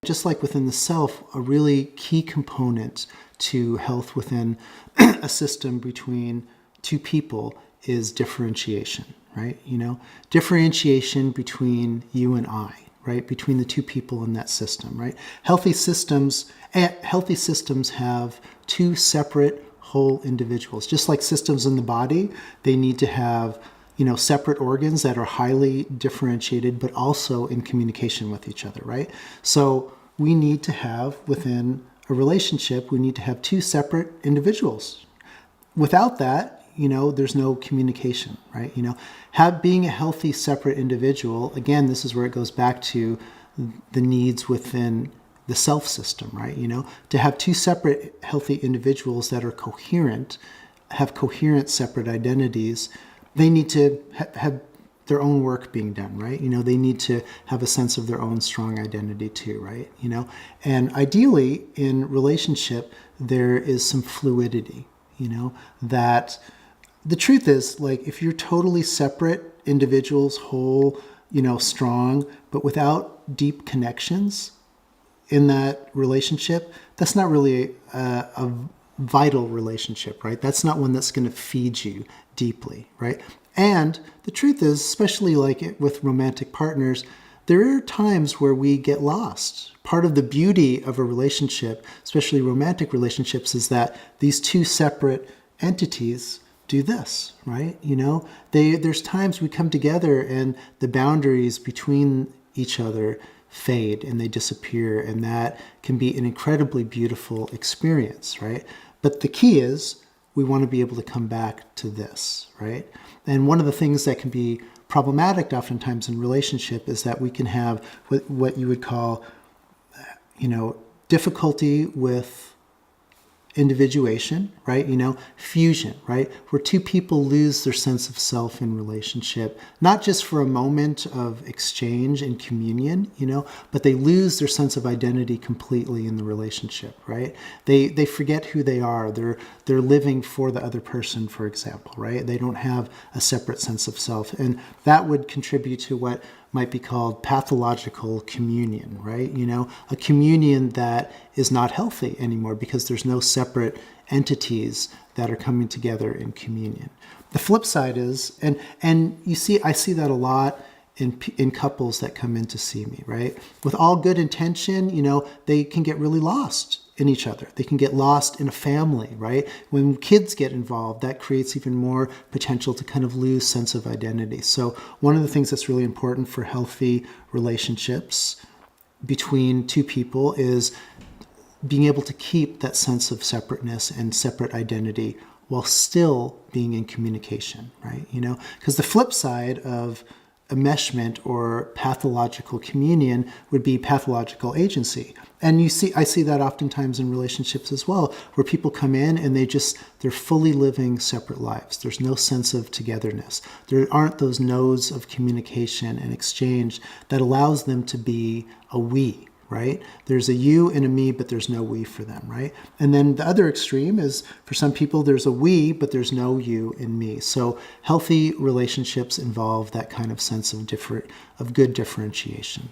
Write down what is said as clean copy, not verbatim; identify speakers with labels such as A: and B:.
A: Just like within the self, a really key component to health within a system between two people is differentiation, right? Differentiation between you and I, right? Between the two people in that system, right? Healthy systems have two separate whole individuals. Just like systems in the body, they need to have separate organs that are highly differentiated, but also in communication with each other, right? So we need to have, within a relationship, we need to have two separate individuals. Without that, there's no communication, right? Being a healthy, separate individual, again, this is where it goes back to the needs within the self system, right? To have two separate, healthy individuals that are coherent, have coherent, separate identities, they need to have their own work being done, right? They need to have a sense of their own strong identity too, right? And ideally in relationship, there is some fluidity, that the truth is, like, if you're totally separate individuals, whole, strong, but without deep connections in that relationship, that's not really a vital relationship, right? That's not one that's going to feed you deeply, right? And the truth is, especially like with romantic partners, there are times where we get lost. Part of the beauty of a relationship, especially romantic relationships, is that these two separate entities do this, right? There's times we come together and the boundaries between each other fade and they disappear, and that can be an incredibly beautiful experience, right? But the key is we want to be able to come back to this, right? And one of the things that can be problematic oftentimes in relationship is that we can have what you would call, difficulty with individuation, right? Fusion, right? Where two people lose their sense of self in relationship, not just for a moment of exchange and communion, but they lose their sense of identity completely in the relationship, right? They forget who they are. They're living for the other person, for example, right? They don't have a separate sense of self. And that would contribute to what might be called pathological communion, right? A communion that is not healthy anymore because there's no separate entities that are coming together in communion. The flip side is, and I see that a lot in couples that come in to see me, right? With all good intention, they can get really lost in each other. They can get lost in a family, right? When kids get involved, that creates even more potential to kind of lose sense of identity. So one of the things that's really important for healthy relationships between two people is being able to keep that sense of separateness and separate identity while still being in communication, right? Because the flip side of enmeshment or pathological communion would be pathological agency. And I see that oftentimes in relationships as well, where people come in and they're fully living separate lives. There's no sense of togetherness. There aren't those nodes of communication and exchange that allows them to be a we, right? There's a you and a me, but there's no we for them, right? And then the other extreme is, for some people, there's a we, but there's no you and me. So healthy relationships involve that kind of sense of good differentiation.